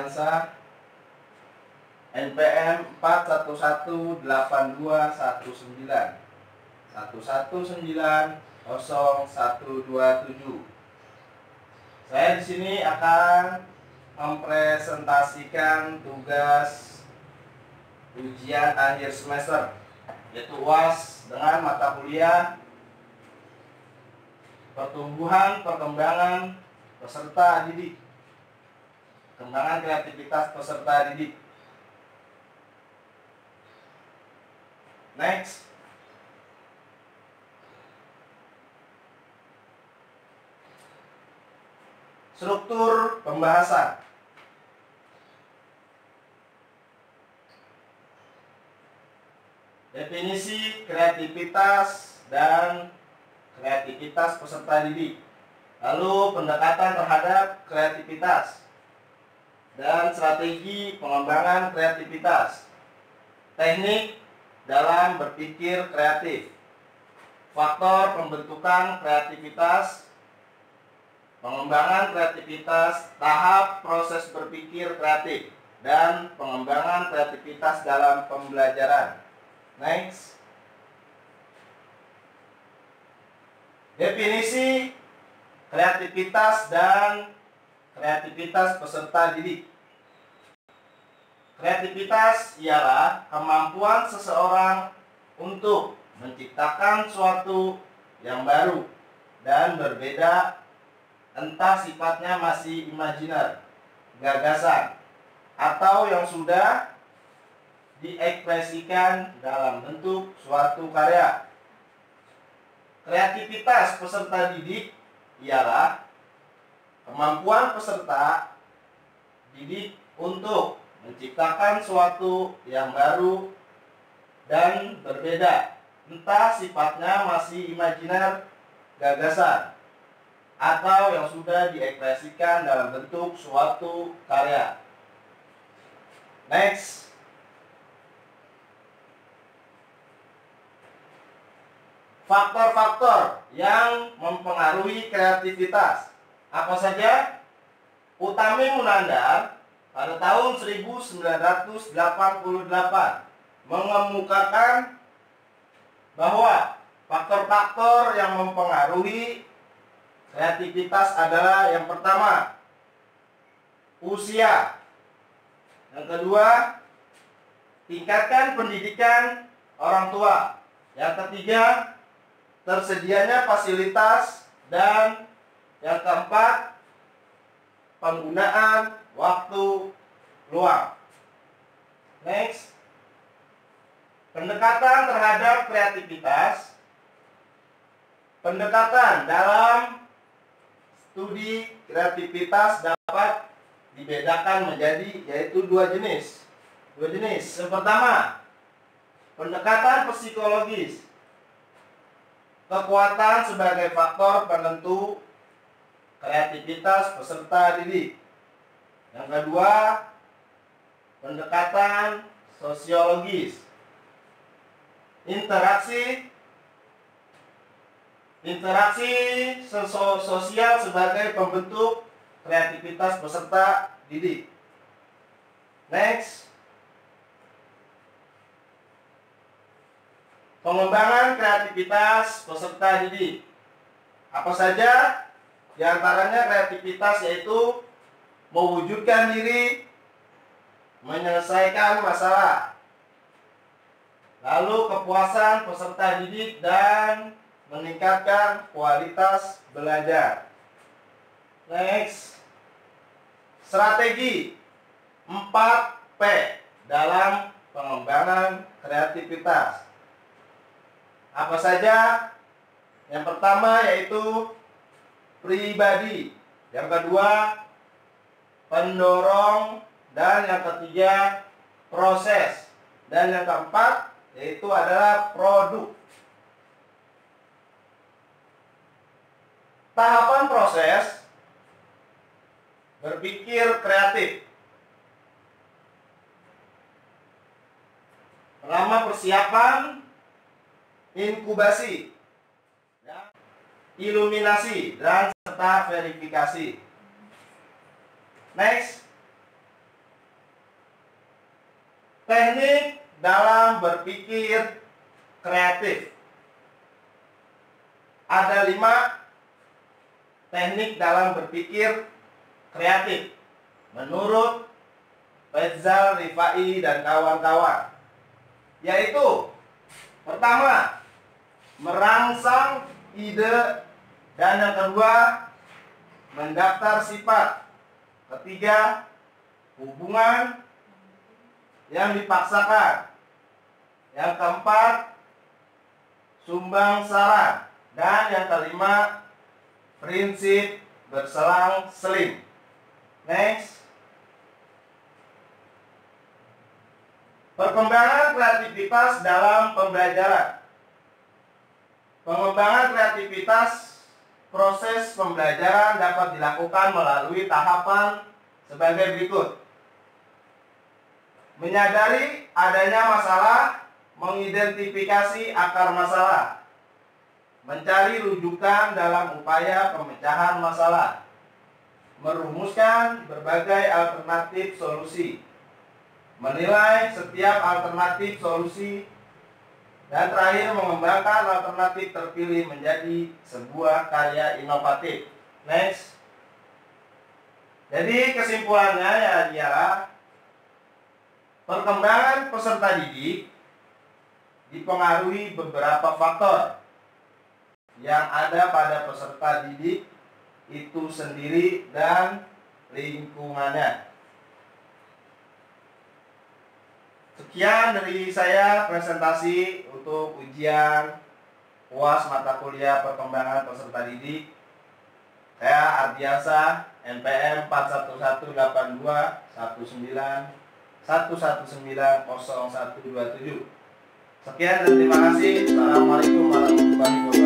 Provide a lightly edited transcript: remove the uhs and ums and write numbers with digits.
Ardiansyah, NPM 4118219119 1190127. Saya di sini akan mempresentasikan tugas ujian akhir semester, yaitu UAS dengan mata kuliah pertumbuhan perkembangan peserta didik, pengembangan kreativitas peserta didik. Next. Struktur pembahasan. Definisi kreativitas dan kreativitas peserta didik. Lalu pendekatan terhadap kreativitas dan strategi pengembangan kreativitas. Teknik dalam berpikir kreatif. Faktor pembentukan kreativitas, pengembangan kreativitas, tahap proses berpikir kreatif, dan pengembangan kreativitas dalam pembelajaran. Next. Definisi kreativitas dan kreativitas peserta didik. Kreativitas ialah kemampuan seseorang untuk menciptakan suatu yang baru dan berbeda, entah sifatnya masih imajiner, gagasan, atau yang sudah diekspresikan dalam bentuk suatu karya. Kreativitas peserta didik ialah kemampuan peserta didik untuk menciptakan suatu yang baru dan berbeda, entah sifatnya masih imajiner, gagasan, atau yang sudah diekspresikan dalam bentuk suatu karya. Next. Faktor-faktor yang mempengaruhi kreativitas. Apa saja? Utami Munandar pada tahun 1988 mengemukakan bahwa faktor-faktor yang mempengaruhi kreativitas adalah yang pertama, usia. Yang kedua, tingkatkan pendidikan orang tua. Yang ketiga, tersedianya fasilitas. Dan yang keempat, penggunaan waktu luang. Next. Pendekatan terhadap kreativitas. Pendekatan dalam studi kreativitas dapat dibedakan menjadi yaitu dua jenis. Yang pertama, pendekatan psikologis. Kekuatan sebagai faktor penentu kreativitas peserta didik. Yang kedua, pendekatan sosiologis. Interaksi sosial sebagai pembentuk kreativitas peserta didik. Next. Pengembangan kreativitas peserta didik. Apa saja? Di antaranya kreativitas yaitu mewujudkan diri, menyelesaikan masalah, lalu kepuasan peserta didik, dan meningkatkan kualitas belajar. Next. Strategi 4P dalam pengembangan kreativitas. Apa saja? Yang pertama yaitu pribadi. Yang kedua, pendorong. Dan yang ketiga, proses. Dan yang keempat yaitu adalah produk. Tahapan proses berpikir kreatif. Pertama, persiapan, inkubasi, iluminasi, dan serta verifikasi. Next. Teknik dalam berpikir kreatif. Ada 5 teknik dalam berpikir kreatif menurut Faizal Rifai dan kawan-kawan, yaitu pertama, merangsang ide, dan yang kedua, mendaftar sifat, ketiga, hubungan yang dipaksakan, yang keempat, sumbang saran, dan yang kelima, prinsip berselang-seling. Next. Perkembangan kreativitas dalam pembelajaran. Pengembangan kreativitas proses pembelajaran dapat dilakukan melalui tahapan sebagai berikut. Menyadari adanya masalah, mengidentifikasi akar masalah, mencari rujukan dalam upaya pemecahan masalah, merumuskan berbagai alternatif solusi, menilai setiap alternatif solusi, dan terakhir mengembangkan alternatif terpilih menjadi sebuah karya inovatif. Next. Jadi kesimpulannya ialah perkembangan peserta didik dipengaruhi beberapa faktor yang ada pada peserta didik itu sendiri dan lingkungannya. Sekian dari saya presentasi untuk ujian UAS mata kuliah perkembangan peserta didik. Saya Ardiansa, NPM 411821911900127. Sekian dan terima kasih. Assalamualaikum warahmatullahi wabarakatuh.